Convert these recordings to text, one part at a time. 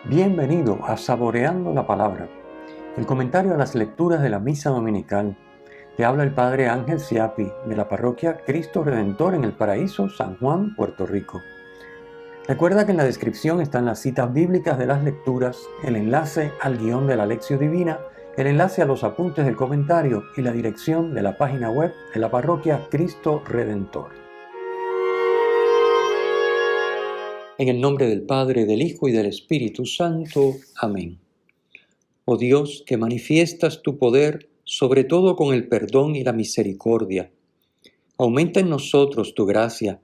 Bienvenido a Saboreando la Palabra, el comentario a las lecturas de la Misa Dominical. Te habla el Padre Ángel Siapi, de la parroquia Cristo Redentor en el Paraíso, San Juan, Puerto Rico. Recuerda que en la descripción están las citas bíblicas de las lecturas, el enlace al guión de la Lección Divina, el enlace a los apuntes del comentario y la dirección de la página web de la parroquia Cristo Redentor. En el nombre del Padre, del Hijo y del Espíritu Santo. Amén. Oh Dios, que manifiestas tu poder, sobre todo con el perdón y la misericordia, aumenta en nosotros tu gracia,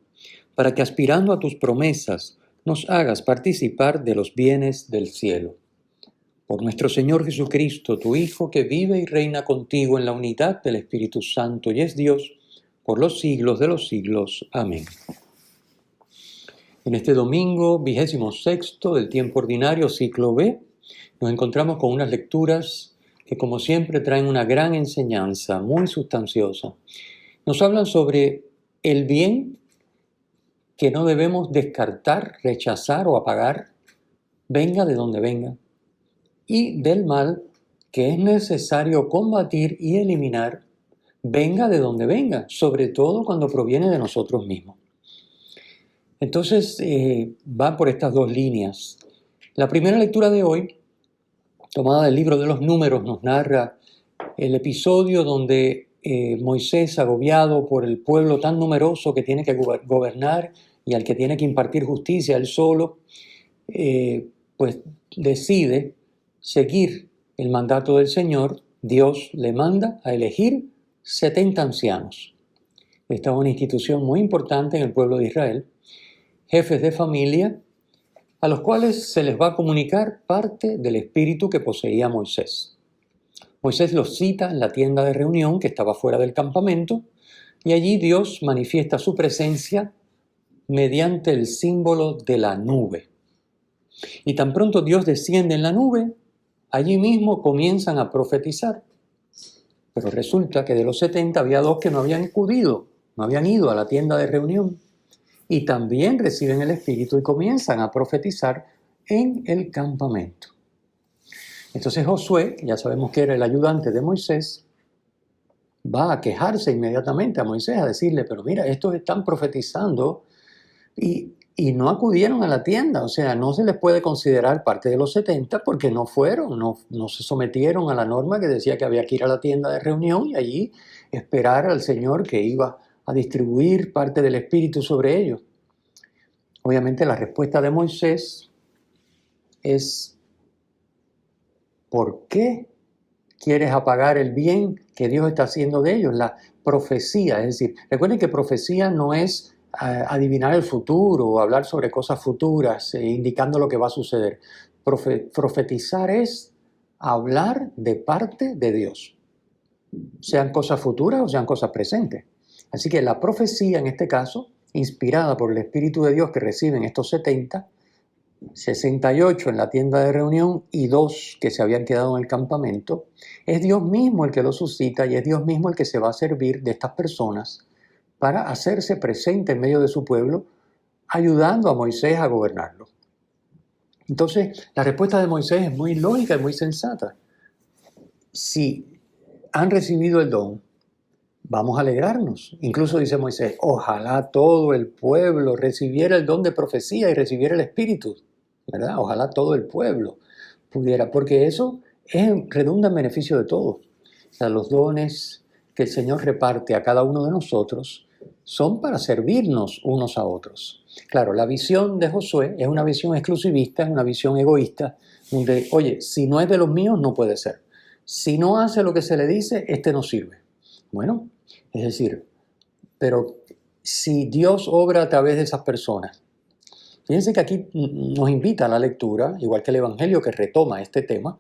para que aspirando a tus promesas, nos hagas participar de los bienes del cielo. Por nuestro Señor Jesucristo, tu Hijo, que vive y reina contigo en la unidad del Espíritu Santo y es Dios, por los siglos de los siglos. Amén. En este domingo 26 del tiempo ordinario, ciclo B, nos encontramos con unas lecturas que, como siempre, traen una gran enseñanza muy sustanciosa. Nos hablan sobre el bien que no debemos descartar, rechazar o apagar, venga de donde venga, y del mal que es necesario combatir y eliminar, venga de donde venga, sobre todo cuando proviene de nosotros mismos. Entonces, va por estas dos líneas. La primera lectura de hoy, tomada del libro de los Números, nos narra el episodio donde Moisés, agobiado por el pueblo tan numeroso que tiene que gobernar y al que tiene que impartir justicia él solo, pues decide seguir el mandato del Señor. Dios le manda a elegir 70 ancianos. Esta es una institución muy importante en el pueblo de Israel, jefes de familia, a los cuales se les va a comunicar parte del espíritu que poseía Moisés. Moisés los cita en la tienda de reunión que estaba fuera del campamento y allí Dios manifiesta su presencia mediante el símbolo de la nube. Y tan pronto Dios desciende en la nube, allí mismo comienzan a profetizar. Pero resulta que de los 70 había 2 que no habían acudido, no habían ido a la tienda de reunión. Y también reciben el Espíritu y comienzan a profetizar en el campamento. Entonces Josué, ya sabemos que era el ayudante de Moisés, va a quejarse inmediatamente a Moisés, a decirle, pero mira, estos están profetizando y no acudieron a la tienda, o sea, no se les puede considerar parte de los 70 porque no fueron, no se sometieron a la norma que decía que había que ir a la tienda de reunión y allí esperar al Señor que iba a distribuir parte del Espíritu sobre ellos. Obviamente la respuesta de Moisés es: ¿por qué quieres apagar el bien que Dios está haciendo de ellos? La profecía, es decir, recuerden que profecía no es adivinar el futuro o hablar sobre cosas futuras, indicando lo que va a suceder. Profetizar es hablar de parte de Dios, sean cosas futuras o sean cosas presentes. Así que la profecía, en este caso, inspirada por el Espíritu de Dios que reciben estos 70, 68 en la tienda de reunión y 2 que se habían quedado en el campamento, es Dios mismo el que los suscita y es Dios mismo el que se va a servir de estas personas para hacerse presente en medio de su pueblo, ayudando a Moisés a gobernarlo. Entonces, la respuesta de Moisés es muy lógica y muy sensata. Si han recibido el don, vamos a alegrarnos. Incluso dice Moisés, ojalá todo el pueblo recibiera el don de profecía y recibiera el Espíritu, ¿verdad? Ojalá todo el pueblo pudiera, porque eso redunda en beneficio de todos. O sea, los dones que el Señor reparte a cada uno de nosotros son para servirnos unos a otros. Claro, la visión de Josué es una visión exclusivista, es una visión egoísta, donde, oye, si no es de los míos, no puede ser. Si no hace lo que se le dice, este no sirve. Bueno, es decir, pero si Dios obra a través de esas personas, fíjense que aquí nos invita a la lectura, igual que el Evangelio que retoma este tema,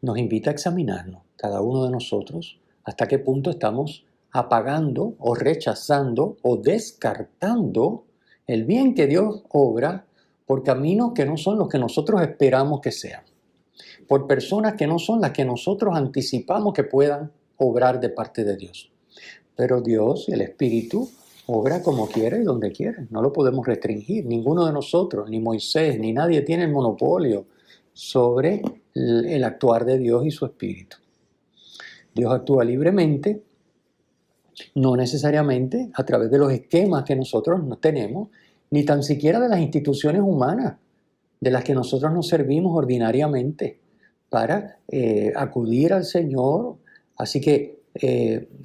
nos invita a examinarnos, cada uno de nosotros, hasta qué punto estamos apagando o rechazando o descartando el bien que Dios obra por caminos que no son los que nosotros esperamos que sean, por personas que no son las que nosotros anticipamos que puedan obrar de parte de Dios. Pero Dios, el Espíritu, obra como quiere y donde quiere. No lo podemos restringir. Ninguno de nosotros, ni Moisés, ni nadie tiene el monopolio sobre el actuar de Dios y su Espíritu. Dios actúa libremente, no necesariamente a través de los esquemas que nosotros no tenemos, ni tan siquiera de las instituciones humanas de las que nosotros nos servimos ordinariamente para acudir al Señor. Así que,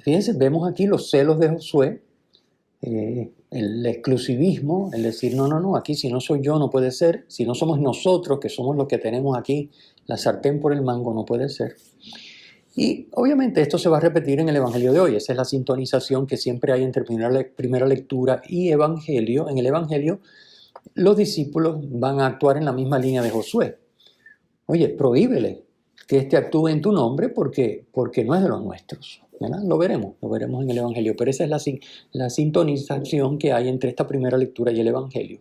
fíjense, vemos aquí los celos de Josué, el exclusivismo, el decir, no, aquí si no soy yo no puede ser, si no somos nosotros que somos los que tenemos aquí la sartén por el mango, no puede ser. Y obviamente esto se va a repetir en el Evangelio de hoy. Esa es la sintonización que siempre hay entre primera lectura y Evangelio. En el Evangelio los discípulos van a actuar en la misma línea de Josué. Oye, prohíbele que éste actúe en tu nombre porque no es de los nuestros, ¿verdad? Lo veremos en el Evangelio, pero esa es la sintonización que hay entre esta primera lectura y el Evangelio.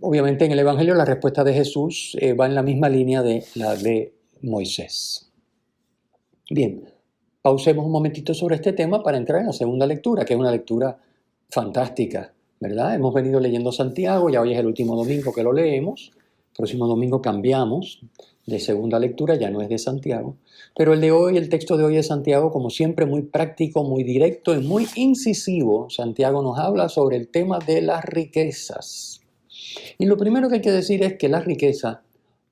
Obviamente en el Evangelio la respuesta de Jesús va en la misma línea de la de Moisés. Bien, pausemos un momentito sobre este tema para entrar en la segunda lectura, que es una lectura fantástica, ¿verdad? Hemos venido leyendo Santiago, ya hoy es el último domingo que lo leemos. Próximo domingo cambiamos de segunda lectura, ya no es de Santiago. Pero el texto de hoy de Santiago, como siempre, muy práctico, muy directo y muy incisivo. Santiago nos habla sobre el tema de las riquezas. Y lo primero que hay que decir es que las riquezas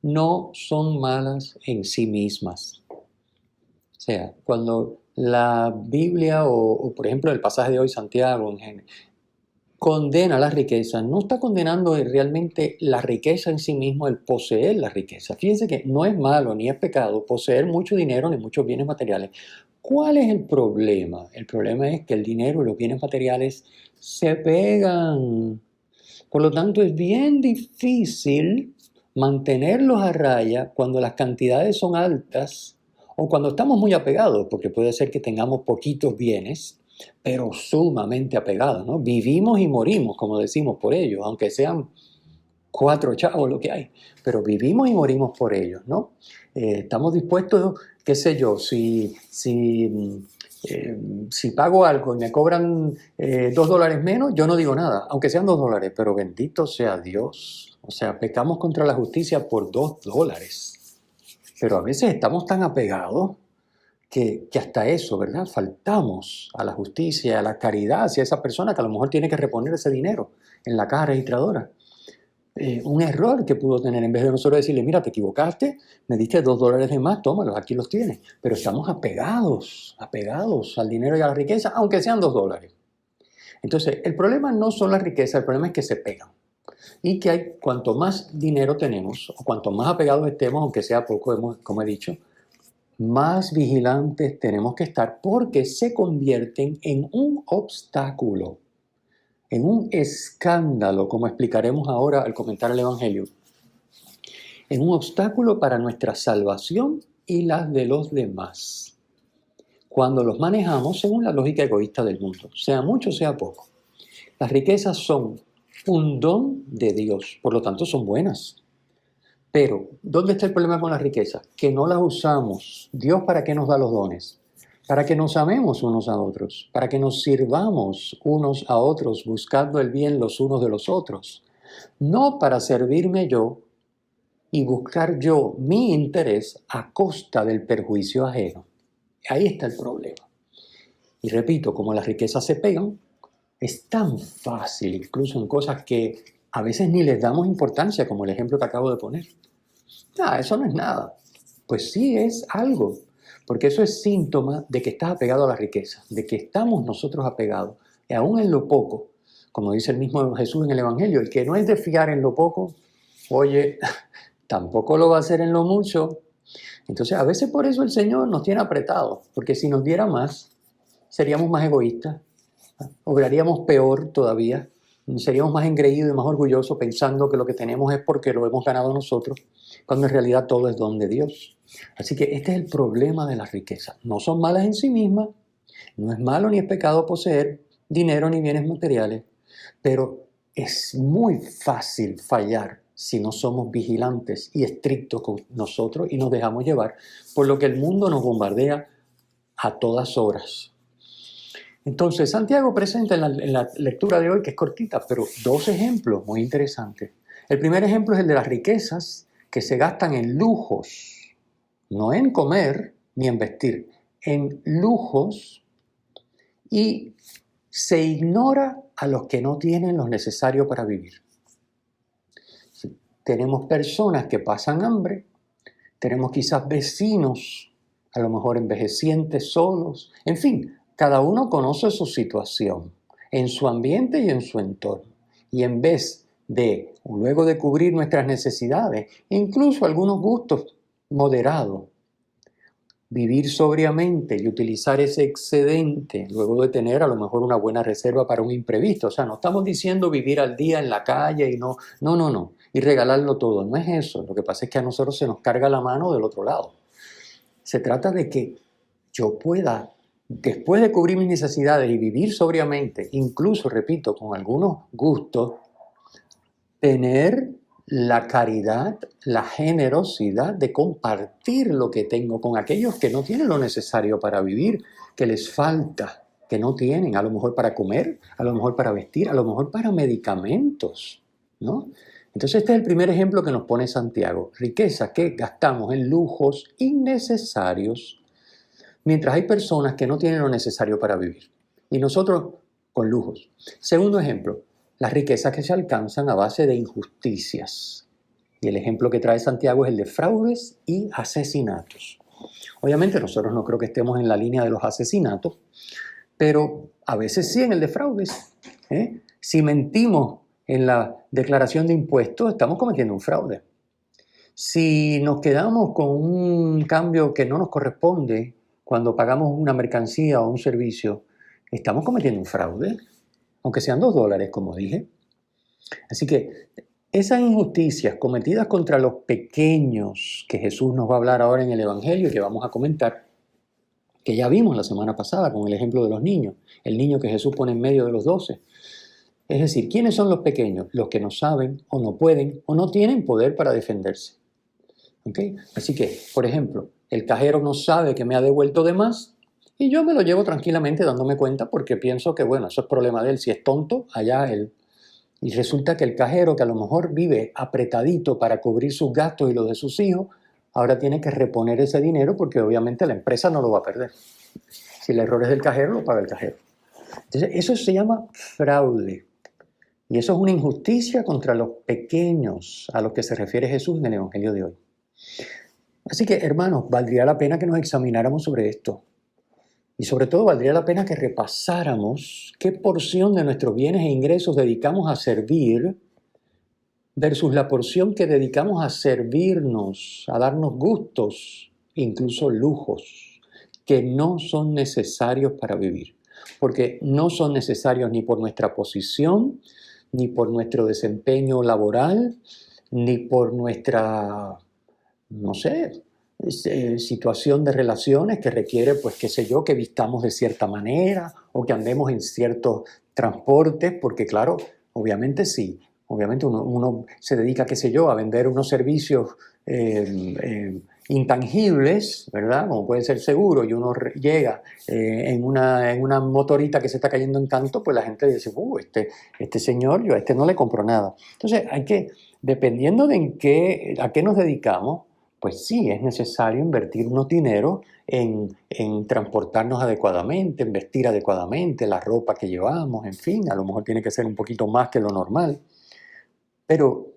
no son malas en sí mismas. O sea, cuando la Biblia o por ejemplo el pasaje de hoy, Santiago, en general, condena la riqueza, no está condenando realmente la riqueza en sí mismo, el poseer la riqueza. Fíjense que no es malo ni es pecado poseer mucho dinero ni muchos bienes materiales. ¿Cuál es el problema? El problema es que el dinero y los bienes materiales se pegan. Por lo tanto, es bien difícil mantenerlos a raya cuando las cantidades son altas o cuando estamos muy apegados, porque puede ser que tengamos poquitos bienes, pero sumamente apegados, ¿no? Vivimos y morimos, como decimos, por ellos, aunque sean 4 chavos lo que hay, pero vivimos y morimos por ellos, ¿no? Estamos dispuestos, qué sé yo, si pago algo y me cobran $2 menos, yo no digo nada, aunque sean $2, pero bendito sea Dios. O sea, pecamos contra la justicia por $2. Pero a veces estamos tan apegados que hasta eso, ¿verdad? Faltamos a la justicia, a la caridad hacia esa persona que a lo mejor tiene que reponer ese dinero en la caja registradora. Un error que pudo tener, en vez de nosotros decirle, mira, te equivocaste, me diste $2 de más, tómalos, aquí los tienes. Pero estamos apegados al dinero y a la riqueza, aunque sean $2. Entonces, el problema no son las riquezas, el problema es que se pegan. Y que cuanto más dinero tenemos, o cuanto más apegados estemos, aunque sea poco, como he dicho, más vigilantes tenemos que estar porque se convierten en un obstáculo, en un escándalo, como explicaremos ahora al comentar el Evangelio, en un obstáculo para nuestra salvación y las de los demás, cuando los manejamos según la lógica egoísta del mundo, sea mucho, sea poco. Las riquezas son un don de Dios, por lo tanto son buenas. Pero, ¿dónde está el problema con las riquezas? Que no las usamos. ¿Dios para qué nos da los dones? Para que nos amemos unos a otros, para que nos sirvamos unos a otros, buscando el bien los unos de los otros. No para servirme yo y buscar yo mi interés a costa del perjuicio ajeno. Ahí está el problema. Y repito, como las riquezas se pegan, es tan fácil, incluso en cosas que a veces ni les damos importancia, como el ejemplo que acabo de poner. Eso no es nada. Pues sí es algo, porque eso es síntoma de que estás apegado a la riqueza, de que estamos nosotros apegados, y aún en lo poco, como dice el mismo Jesús en el Evangelio, el que no es de fiar en lo poco, oye, tampoco lo va a hacer en lo mucho. Entonces, a veces por eso el Señor nos tiene apretados, porque si nos diera más, seríamos más egoístas, obraríamos peor todavía, seríamos más engreídos y más orgullosos pensando que lo que tenemos es porque lo hemos ganado nosotros, cuando en realidad todo es don de Dios. Así que este es el problema de las riquezas. No son malas en sí mismas, no es malo ni es pecado poseer dinero ni bienes materiales, pero es muy fácil fallar si no somos vigilantes y estrictos con nosotros y nos dejamos llevar por lo que el mundo nos bombardea a todas horas. Entonces, Santiago presenta en la lectura de hoy, que es cortita, pero 2 ejemplos muy interesantes. El primer ejemplo es el de las riquezas, que se gastan en lujos, no en comer ni en vestir, en lujos, y se ignora a los que no tienen lo necesario para vivir. Tenemos personas que pasan hambre, tenemos quizás vecinos, a lo mejor envejecientes, solos, en fin, cada uno conoce su situación, en su ambiente y en su entorno. Y en vez de, luego de cubrir nuestras necesidades, incluso algunos gustos moderados, vivir sobriamente y utilizar ese excedente, luego de tener a lo mejor una buena reserva para un imprevisto. O sea, no estamos diciendo vivir al día en la calle y no, y regalarlo todo. No es eso. Lo que pasa es que a nosotros se nos carga la mano del otro lado. Se trata de que yo pueda, después de cubrir mis necesidades y vivir sobriamente, incluso, repito, con algunos gustos, tener la caridad, la generosidad de compartir lo que tengo con aquellos que no tienen lo necesario para vivir, que les falta, que no tienen, a lo mejor para comer, a lo mejor para vestir, a lo mejor para medicamentos, ¿no? Entonces este es el primer ejemplo que nos pone Santiago. Riqueza que gastamos en lujos innecesarios, mientras hay personas que no tienen lo necesario para vivir. Y nosotros con lujos. Segundo ejemplo, las riquezas que se alcanzan a base de injusticias. Y el ejemplo que trae Santiago es el de fraudes y asesinatos. Obviamente nosotros no creo que estemos en la línea de los asesinatos, pero a veces sí en el de fraudes. Si mentimos en la declaración de impuestos, estamos cometiendo un fraude. Si nos quedamos con un cambio que no nos corresponde cuando pagamos una mercancía o un servicio, estamos cometiendo un fraude, aunque sean $2, como dije. Así que esas injusticias cometidas contra los pequeños, que Jesús nos va a hablar ahora en el Evangelio y que vamos a comentar, que ya vimos la semana pasada con el ejemplo de los niños, el niño que Jesús pone en medio de los 12. Es decir, ¿quiénes son los pequeños? Los que no saben o no pueden o no tienen poder para defenderse. ¿Okay? Así que, por ejemplo, el cajero no sabe que me ha devuelto de más y yo me lo llevo tranquilamente dándome cuenta porque pienso que, bueno, eso es problema de él. Si es tonto, allá él. Y resulta que el cajero, que a lo mejor vive apretadito para cubrir sus gastos y los de sus hijos, ahora tiene que reponer ese dinero porque obviamente la empresa no lo va a perder. Si el error es del cajero, lo paga el cajero. Entonces, eso se llama fraude. Y eso es una injusticia contra los pequeños a los que se refiere Jesús en el Evangelio de hoy. Así que, hermanos, valdría la pena que nos examináramos sobre esto. Y sobre todo, valdría la pena que repasáramos qué porción de nuestros bienes e ingresos dedicamos a servir versus la porción que dedicamos a servirnos, a darnos gustos, incluso lujos, que no son necesarios para vivir. Porque no son necesarios ni por nuestra posición, ni por nuestro desempeño laboral, ni por nuestra, no sé, situación de relaciones que requiere, pues, qué sé yo, que vistamos de cierta manera o que andemos en ciertos transportes, porque claro, obviamente sí, obviamente uno se dedica, qué sé yo, a vender unos servicios intangibles, ¿verdad? Como puede ser seguro, y uno llega en una motorita que se está cayendo en canto, pues la gente dice, este señor, yo a este no le compro nada. Entonces hay que, dependiendo de a qué nos dedicamos, pues sí, es necesario invertir unos dineros en transportarnos adecuadamente, en vestir adecuadamente, la ropa que llevamos, en fin, a lo mejor tiene que ser un poquito más que lo normal. Pero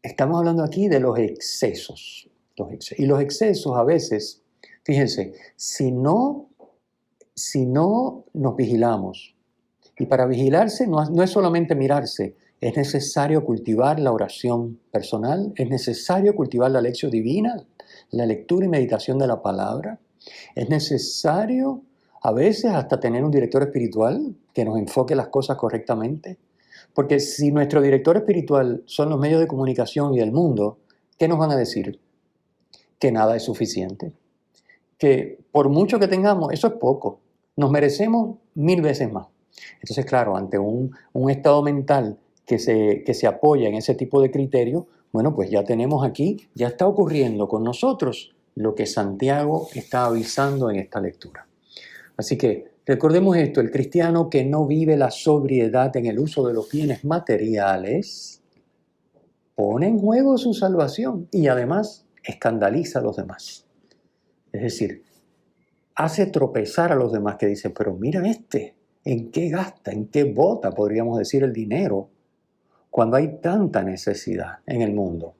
estamos hablando aquí de los excesos. Y los excesos a veces, fíjense, si no nos vigilamos, y para vigilarse no es solamente mirarse, es necesario cultivar la oración personal, es necesario cultivar la lección divina, la lectura y meditación de la palabra, es necesario a veces hasta tener un director espiritual que nos enfoque las cosas correctamente, porque si nuestro director espiritual son los medios de comunicación y el mundo, ¿qué nos van a decir? Que nada es suficiente, que por mucho que tengamos, eso es poco, nos merecemos 1000 veces más. Entonces, claro, ante un estado mental que se apoya en ese tipo de criterio, bueno, pues ya tenemos aquí, ya está ocurriendo con nosotros lo que Santiago está avisando en esta lectura. Así que recordemos esto, el cristiano que no vive la sobriedad en el uso de los bienes materiales, pone en juego su salvación y además escandaliza a los demás. Es decir, hace tropezar a los demás que dicen, pero mira ¿en qué gasta? ¿En qué bota, podríamos decir, el dinero cuando hay tanta necesidad en el mundo?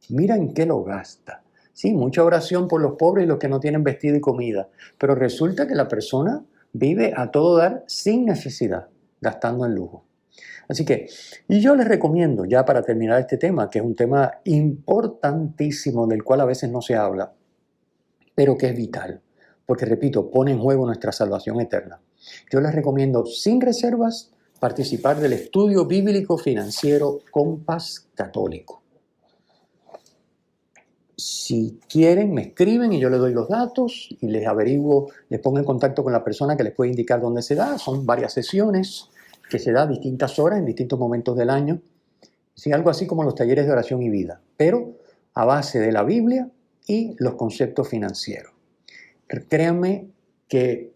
Mira en qué lo gasta. Sí, mucha oración por los pobres y los que no tienen vestido y comida, pero resulta que la persona vive a todo dar sin necesidad, gastando en lujo. Así que, y yo les recomiendo, ya para terminar este tema, que es un tema importantísimo del cual a veces no se habla, pero que es vital, porque repito, pone en juego nuestra salvación eterna. Yo les recomiendo sin reservas participar del estudio bíblico financiero Compás Católico. Si quieren, me escriben y yo les doy los datos y les averiguo, les pongo en contacto con la persona que les puede indicar dónde se da. Son varias sesiones que se da a distintas horas en distintos momentos del año. Sí, algo así como los talleres de oración y vida, pero a base de la Biblia y los conceptos financieros. Créanme que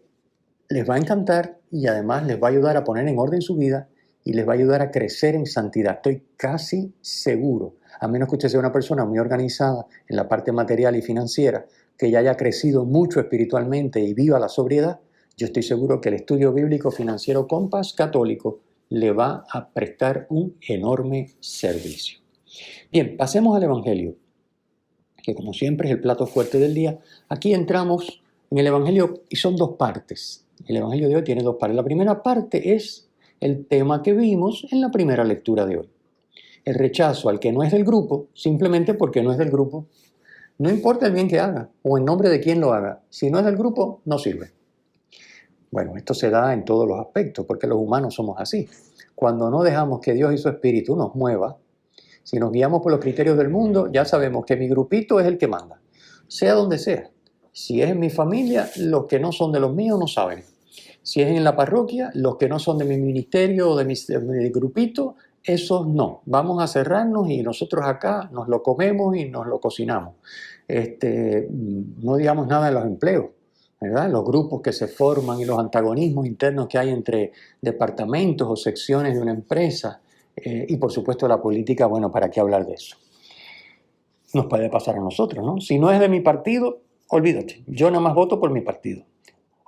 les va a encantar y además les va a ayudar a poner en orden su vida y les va a ayudar a crecer en santidad. Estoy casi seguro, a menos que usted sea una persona muy organizada en la parte material y financiera, que ya haya crecido mucho espiritualmente y viva la sobriedad, yo estoy seguro que el estudio bíblico financiero Compás Católico le va a prestar un enorme servicio. Bien, pasemos al Evangelio, que como siempre es el plato fuerte del día. Aquí entramos en el Evangelio y son dos partes. El Evangelio de hoy tiene dos partes. La primera parte es el tema que vimos en la primera lectura de hoy. El rechazo al que no es del grupo, simplemente porque no es del grupo. No importa el bien que haga o en nombre de quién lo haga. Si no es del grupo, no sirve. Bueno, esto se da en todos los aspectos, porque los humanos somos así. Cuando no dejamos que Dios y su Espíritu nos mueva, si nos guiamos por los criterios del mundo, ya sabemos que mi grupito es el que manda, sea donde sea. Si es en mi familia, los que no son de los míos no saben. Si es en la parroquia, los que no son de mi ministerio o de mi grupito, esos no. Vamos a cerrarnos y nosotros acá nos lo comemos y nos lo cocinamos. No digamos nada de los empleos, ¿verdad? Los grupos que se forman y los antagonismos internos que hay entre departamentos o secciones de una empresa. Y por supuesto la política, bueno, ¿para qué hablar de eso? Nos puede pasar a nosotros, ¿no? Si no es de mi partido, olvídate, yo nada más voto por mi partido.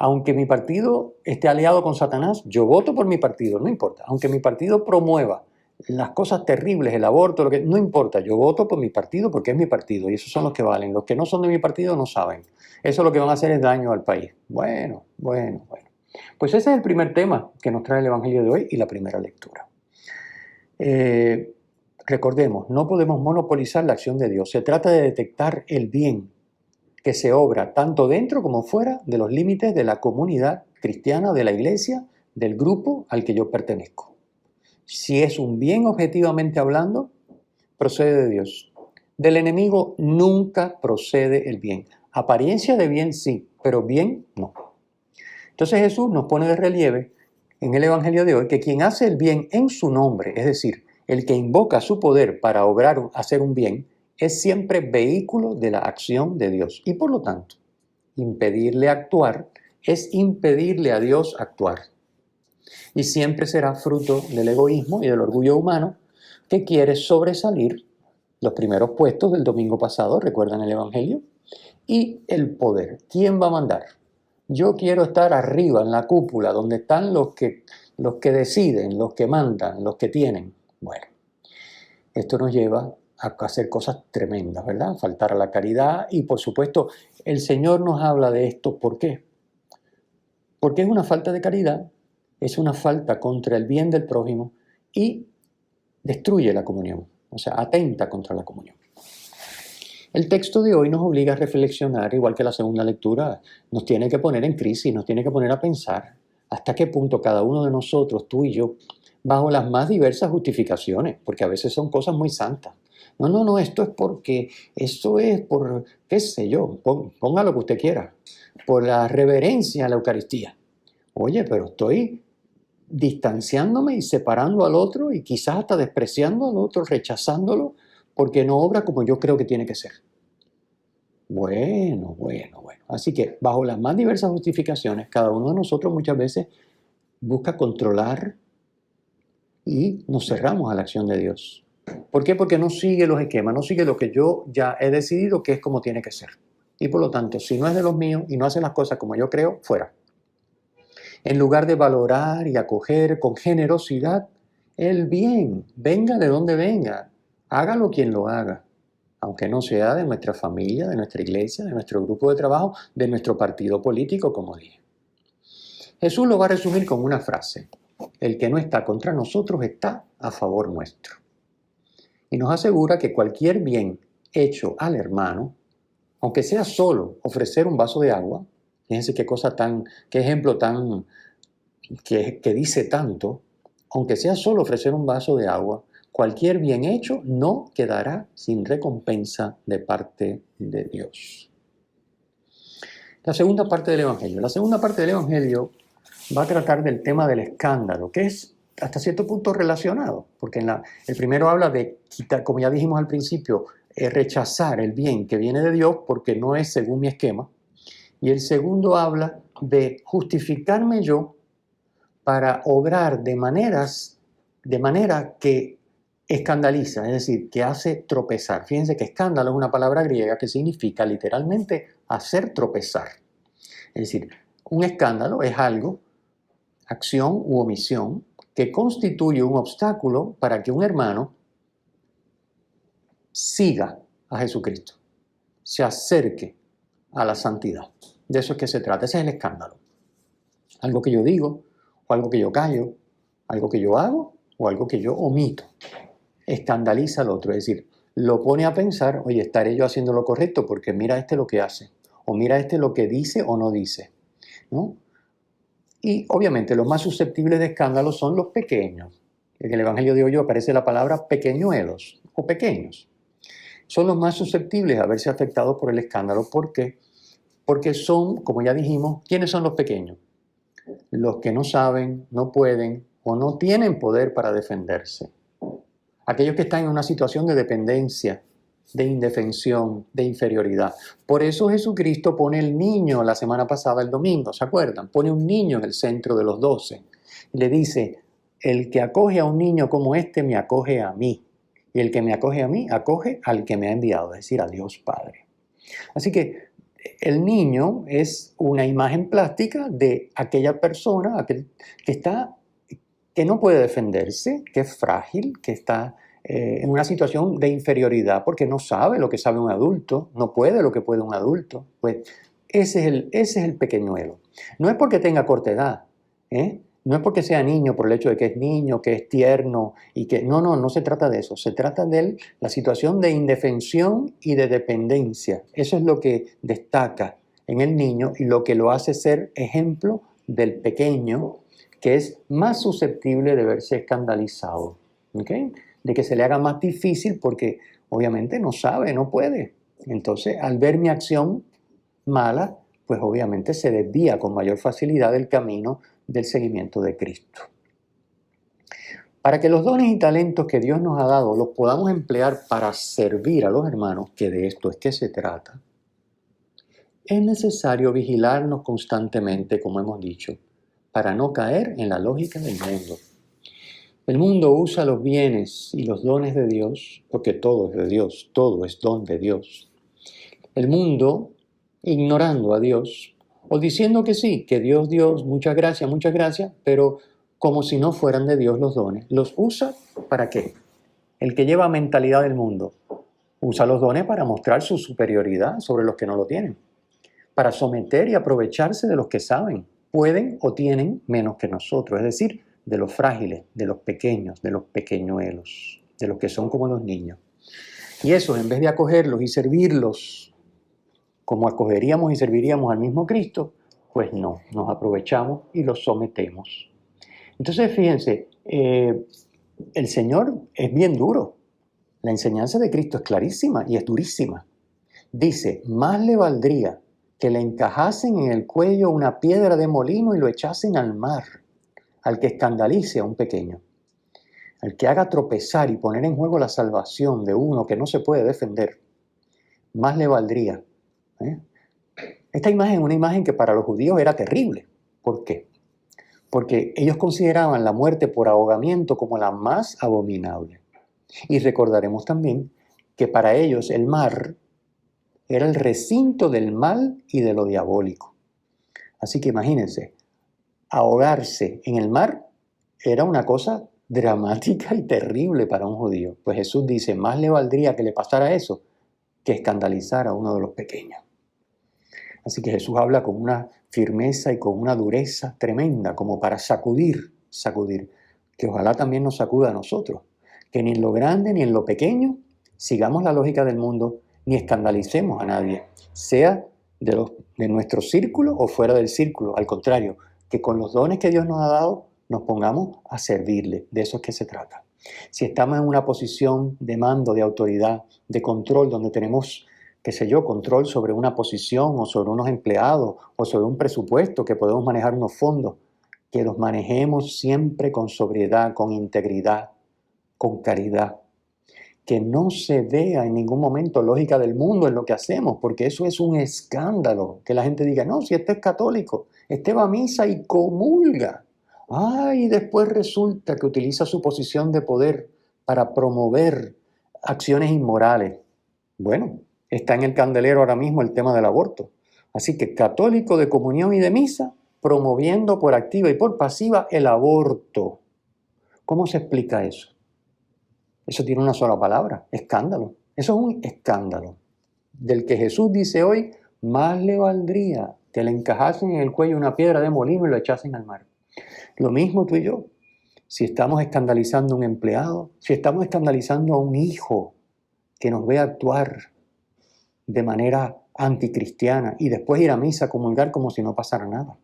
Aunque mi partido esté aliado con Satanás, yo voto por mi partido, no importa. Aunque mi partido promueva las cosas terribles, el aborto, no importa, yo voto por mi partido porque es mi partido y esos son los que valen. Los que no son de mi partido no saben. Eso lo que van a hacer es daño al país. Bueno. Pues ese es el primer tema que nos trae el Evangelio de hoy y la primera lectura. Recordemos, no podemos monopolizar la acción de Dios. Se trata de detectar el bien que se obra tanto dentro como fuera de los límites de la comunidad cristiana, de la iglesia, del grupo al que yo pertenezco. Si es un bien objetivamente hablando, procede de Dios. Del enemigo nunca procede el bien. Apariencia de bien sí, pero bien no. Entonces Jesús nos pone de relieve en el Evangelio de hoy que quien hace el bien en su nombre, es decir, el que invoca su poder para hacer un bien, es siempre vehículo de la acción de Dios. Y por lo tanto, impedirle actuar es impedirle a Dios actuar. Y siempre será fruto del egoísmo y del orgullo humano que quiere sobresalir los primeros puestos del domingo pasado, recuerdan el Evangelio, y el poder. ¿Quién va a mandar? Yo quiero estar arriba, en la cúpula, donde están los que deciden, los que mandan, los que tienen. Bueno, esto nos lleva a hacer cosas tremendas, ¿verdad? Faltar a la caridad y, por supuesto, el Señor nos habla de esto. ¿Por qué? Porque es una falta de caridad, es una falta contra el bien del prójimo y destruye la comunión, o sea, atenta contra la comunión. El texto de hoy nos obliga a reflexionar, igual que la segunda lectura, nos tiene que poner en crisis, nos tiene que poner a pensar hasta qué punto cada uno de nosotros, tú y yo, bajo las más diversas justificaciones, porque a veces son cosas muy santas. No, esto es porque, esto es por, qué sé yo, ponga lo que usted quiera, por la reverencia a la Eucaristía. Oye, pero estoy distanciándome y separando al otro y quizás hasta despreciando al otro, rechazándolo, porque no obra como yo creo que tiene que ser. Bueno. Así que, bajo las más diversas justificaciones, cada uno de nosotros muchas veces busca controlar y nos cerramos a la acción de Dios. ¿Por qué? Porque no sigue los esquemas, no sigue lo que yo ya he decidido que es como tiene que ser. Y por lo tanto, si no es de los míos y no hace las cosas como yo creo, fuera. En lugar de valorar y acoger con generosidad el bien, venga de donde venga, hágalo quien lo haga, aunque no sea de nuestra familia, de nuestra iglesia, de nuestro grupo de trabajo, de nuestro partido político, como dije. Jesús lo va a resumir con una frase: el que no está contra nosotros está a favor nuestro. Y nos asegura que cualquier bien hecho al hermano, aunque sea solo ofrecer un vaso de agua, fíjense qué ejemplo tan, que dice tanto, aunque sea solo ofrecer un vaso de agua, cualquier bien hecho no quedará sin recompensa de parte de Dios. La segunda parte del Evangelio. La segunda parte del Evangelio va a tratar del tema del escándalo, que es hasta cierto punto relacionado, porque el primero habla de quitar, como ya dijimos al principio, rechazar el bien que viene de Dios porque no es según mi esquema, y el segundo habla de justificarme yo para obrar de manera que escandaliza, es decir, que hace tropezar. Fíjense que escándalo es una palabra griega que significa literalmente hacer tropezar. Es decir, un escándalo es algo, acción u omisión, que constituye un obstáculo para que un hermano siga a Jesucristo, se acerque a la santidad. De eso es que se trata, ese es el escándalo. Algo que yo digo, o algo que yo callo, algo que yo hago, o algo que yo omito. Escandaliza al otro, es decir, lo pone a pensar, oye, ¿estaré yo haciendo lo correcto? Porque mira este lo que hace, o mira este lo que dice o no dice, ¿no? Y obviamente los más susceptibles de escándalo son los pequeños. En el Evangelio de hoy aparece la palabra pequeñuelos o pequeños. Son los más susceptibles a verse afectados por el escándalo. ¿Por qué? Porque son, como ya dijimos, ¿quiénes son los pequeños? Los que no saben, no pueden o no tienen poder para defenderse. Aquellos que están en una situación de dependencia, de indefensión, de inferioridad. Por eso Jesucristo pone el niño la semana pasada, el domingo, ¿se acuerdan? Pone un niño en el centro de los 12. Y le dice, el que acoge a un niño como este me acoge a mí. Y el que me acoge a mí, acoge al que me ha enviado, es decir, a Dios Padre. Así que el niño es una imagen plástica de aquella persona que no puede defenderse, que es frágil, que está en una situación de inferioridad porque no sabe lo que sabe un adulto, no puede lo que puede un adulto. Pues ese es el pequeñuelo. No es porque tenga corta edad, no es porque sea niño por el hecho de que es niño, que es tierno y que... No se trata de eso. Se trata de la situación de indefensión y de dependencia. Eso es lo que destaca en el niño y lo que lo hace ser ejemplo del pequeño, que es más susceptible de verse escandalizado, ¿okay? De que se le haga más difícil porque obviamente no sabe, no puede. Entonces, al ver mi acción mala, pues obviamente se desvía con mayor facilidad del camino del seguimiento de Cristo. Para que los dones y talentos que Dios nos ha dado los podamos emplear para servir a los hermanos, que de esto es que se trata, es necesario vigilarnos constantemente, como hemos dicho, para no caer en la lógica del mundo. El mundo usa los bienes y los dones de Dios, porque todo es de Dios, todo es don de Dios. El mundo, ignorando a Dios, o diciendo que sí, que Dios, muchas gracias, pero como si no fueran de Dios los dones, los usa ¿para qué? El que lleva mentalidad del mundo usa los dones para mostrar su superioridad sobre los que no lo tienen, para someter y aprovecharse de los que saben, pueden o tienen menos que nosotros, es decir, de los frágiles, de los pequeños, de los pequeñuelos, de los que son como los niños. Y eso, en vez de acogerlos y servirlos como acogeríamos y serviríamos al mismo Cristo, pues no, nos aprovechamos y los sometemos. Entonces, fíjense, el Señor es bien duro. La enseñanza de Cristo es clarísima y es durísima. Dice, más le valdría que le encajasen en el cuello una piedra de molino y lo echasen al mar, al que escandalice a un pequeño, al que haga tropezar y poner en juego la salvación de uno que no se puede defender. Más le valdría. Esta imagen es una imagen que para los judíos era terrible. ¿Por qué? Porque ellos consideraban la muerte por ahogamiento como la más abominable. Y recordaremos también que para ellos el mar era el recinto del mal y de lo diabólico. Así que imagínense, ahogarse en el mar era una cosa dramática y terrible para un judío. Pues Jesús dice, más le valdría que le pasara eso que escandalizar a uno de los pequeños. Así que Jesús habla con una firmeza y con una dureza tremenda, como para sacudir, que ojalá también nos sacuda a nosotros, que ni en lo grande ni en lo pequeño sigamos la lógica del mundo, ni escandalicemos a nadie, sea de nuestro círculo o fuera del círculo. Al contrario, que con los dones que Dios nos ha dado, nos pongamos a servirle. De eso es que se trata. Si estamos en una posición de mando, de autoridad, de control, donde tenemos, qué sé yo, control sobre una posición o sobre unos empleados o sobre un presupuesto, que podemos manejar unos fondos, que los manejemos siempre con sobriedad, con integridad, con caridad. Que no se vea en ningún momento lógica del mundo en lo que hacemos, porque eso es un escándalo. Que la gente diga, no, si este es católico, este va a misa y comulga. Y después resulta que utiliza su posición de poder para promover acciones inmorales. Bueno, está en el candelero ahora mismo el tema del aborto. Así que católico de comunión y de misa, promoviendo por activa y por pasiva el aborto. ¿Cómo se explica eso? Eso tiene una sola palabra, escándalo. Eso es un escándalo, del que Jesús dice hoy, más le valdría que le encajasen en el cuello una piedra de molino y lo echasen al mar. Lo mismo tú y yo. Si estamos escandalizando a un empleado, si estamos escandalizando a un hijo que nos ve actuar de manera anticristiana y después ir a misa a comulgar como si no pasara nada,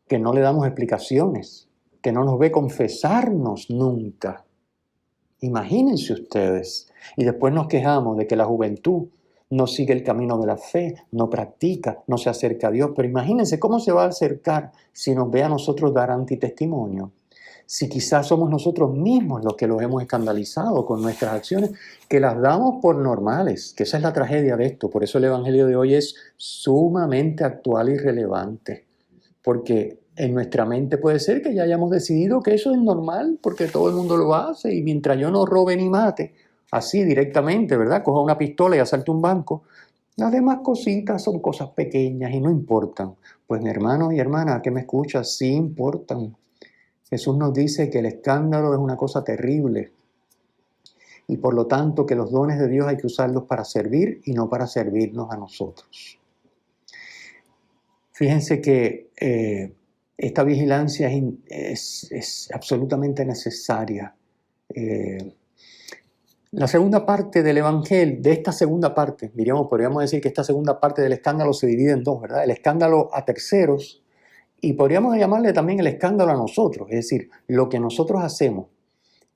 que no le damos explicaciones, que no nos ve confesarnos nunca. Imagínense ustedes. Y después nos quejamos de que la juventud no sigue el camino de la fe, no practica, no se acerca a Dios. Pero imagínense cómo se va a acercar si nos ve a nosotros dar antitestimonio. Si quizás somos nosotros mismos los que los hemos escandalizado con nuestras acciones, que las damos por normales, que esa es la tragedia de esto. Por eso el Evangelio de hoy es sumamente actual y relevante. Porque en nuestra mente puede ser que ya hayamos decidido que eso es normal, porque todo el mundo lo hace, y mientras yo no robe ni mate, así directamente, ¿verdad? Coja una pistola y asalte un banco, las demás cositas son cosas pequeñas y no importan. Pues mi hermano y hermana que me escuchas, sí importan. Jesús nos dice que el escándalo es una cosa terrible, y por lo tanto que los dones de Dios hay que usarlos para servir y no para servirnos a nosotros. Fíjense que esta vigilancia es absolutamente necesaria. La segunda parte del Evangelio, de esta segunda parte, podríamos decir que esta segunda parte del escándalo se divide en dos, ¿verdad? El escándalo a terceros y podríamos llamarle también el escándalo a nosotros, es decir, lo que nosotros hacemos,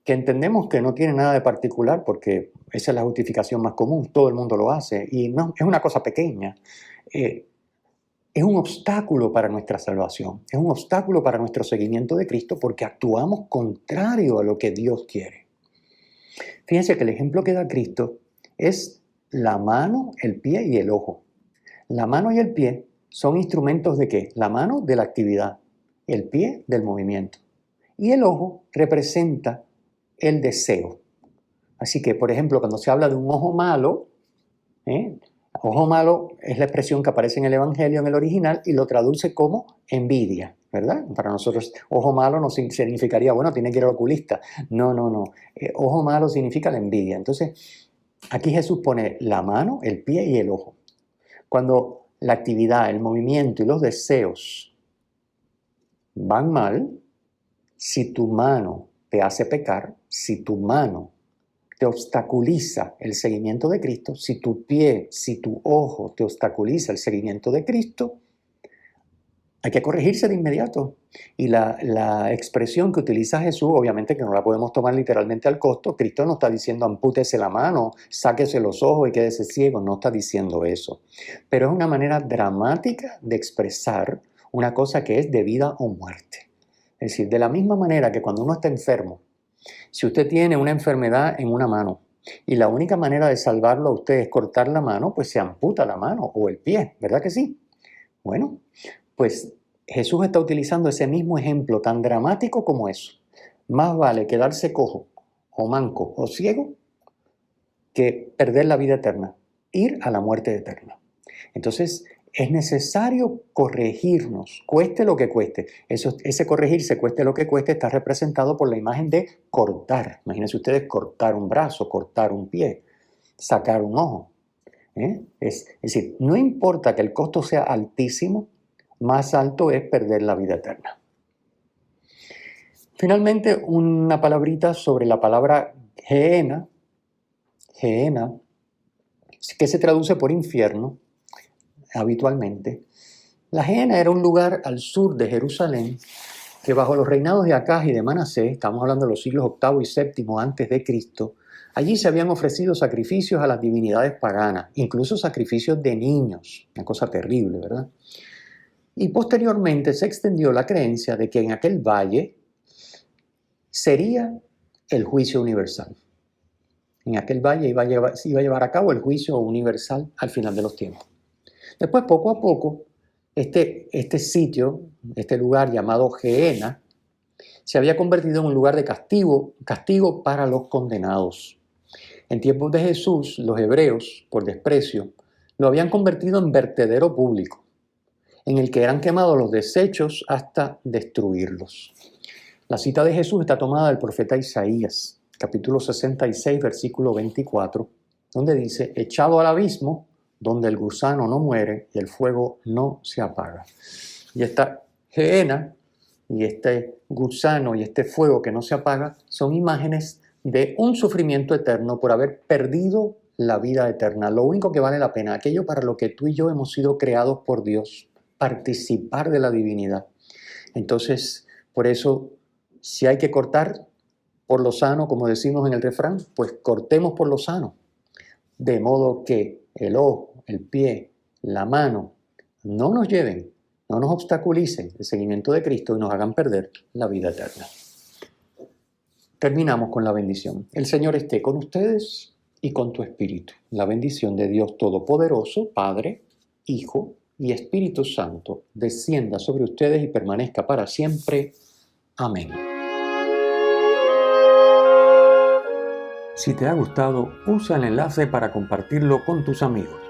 que entendemos que no tiene nada de particular porque esa es la justificación más común, todo el mundo lo hace y no, es una cosa pequeña. Es un obstáculo para nuestra salvación, es un obstáculo para nuestro seguimiento de Cristo porque actuamos contrario a lo que Dios quiere. Fíjense que el ejemplo que da Cristo es la mano, el pie y el ojo. La mano y el pie son instrumentos ¿de qué? La mano de la actividad, el pie del movimiento y el ojo representa el deseo. Así que, por ejemplo, cuando se habla de un ojo malo, ojo malo es la expresión que aparece en el Evangelio en el original y lo traduce como envidia, ¿verdad? Para nosotros, ojo malo no significaría, bueno, tiene que ir al oculista. No. Ojo malo significa la envidia. Entonces, aquí Jesús pone la mano, el pie y el ojo. Cuando la actividad, el movimiento y los deseos van mal, si tu mano te hace pecar, si tu mano te obstaculiza el seguimiento de Cristo, si tu pie, si tu ojo te obstaculiza el seguimiento de Cristo, hay que corregirse de inmediato. Y la expresión que utiliza Jesús, obviamente que no la podemos tomar literalmente al costo, Cristo no está diciendo ampútese la mano, sáquese los ojos y quédese ciego, no está diciendo eso. Pero es una manera dramática de expresar una cosa que es de vida o muerte. Es decir, de la misma manera que cuando uno está enfermo, si usted tiene una enfermedad en una mano y la única manera de salvarlo a usted es cortar la mano, pues se amputa la mano o el pie, ¿verdad que sí? Bueno, pues Jesús está utilizando ese mismo ejemplo tan dramático como eso. Más vale quedarse cojo o manco o ciego que perder la vida eterna, ir a la muerte eterna. Entonces, es necesario corregirnos, cueste lo que cueste. Ese corregirse, cueste lo que cueste, está representado por la imagen de cortar. Imagínense ustedes cortar un brazo, cortar un pie, sacar un ojo. Es decir, no importa que el costo sea altísimo, más alto es perder la vida eterna. Finalmente, una palabrita sobre la palabra Gehenna, que se traduce por infierno habitualmente. La Gehenna era un lugar al sur de Jerusalén que bajo los reinados de Acaz y de Manasés, estamos hablando de los siglos VIII y VII antes de Cristo, allí se habían ofrecido sacrificios a las divinidades paganas, incluso sacrificios de niños, una cosa terrible, ¿verdad? Y posteriormente se extendió la creencia de que en aquel valle sería el juicio universal. En aquel valle iba a llevar a cabo el juicio universal al final de los tiempos. Después, poco a poco, este sitio, este lugar llamado Gehenna, se había convertido en un lugar de castigo para los condenados. En tiempos de Jesús, los hebreos, por desprecio, lo habían convertido en vertedero público, en el que eran quemados los desechos hasta destruirlos. La cita de Jesús está tomada del profeta Isaías, capítulo 66, versículo 24, donde dice: echado al abismo, donde el gusano no muere y el fuego no se apaga. Y esta Gehenna y este gusano y este fuego que no se apaga son imágenes de un sufrimiento eterno por haber perdido la vida eterna. Lo único que vale la pena, aquello para lo que tú y yo hemos sido creados por Dios, participar de la divinidad. Entonces, por eso, si hay que cortar por lo sano, como decimos en el refrán, pues cortemos por lo sano. De modo que el ojo, el pie, la mano no nos lleven, no nos obstaculicen el seguimiento de Cristo y nos hagan perder la vida eterna. Terminamos con la bendición. El Señor esté con ustedes y con tu espíritu. La bendición de Dios Todopoderoso, Padre, Hijo y Espíritu Santo, descienda sobre ustedes y permanezca para siempre. Amén. Si te ha gustado, usa el enlace para compartirlo con tus amigos.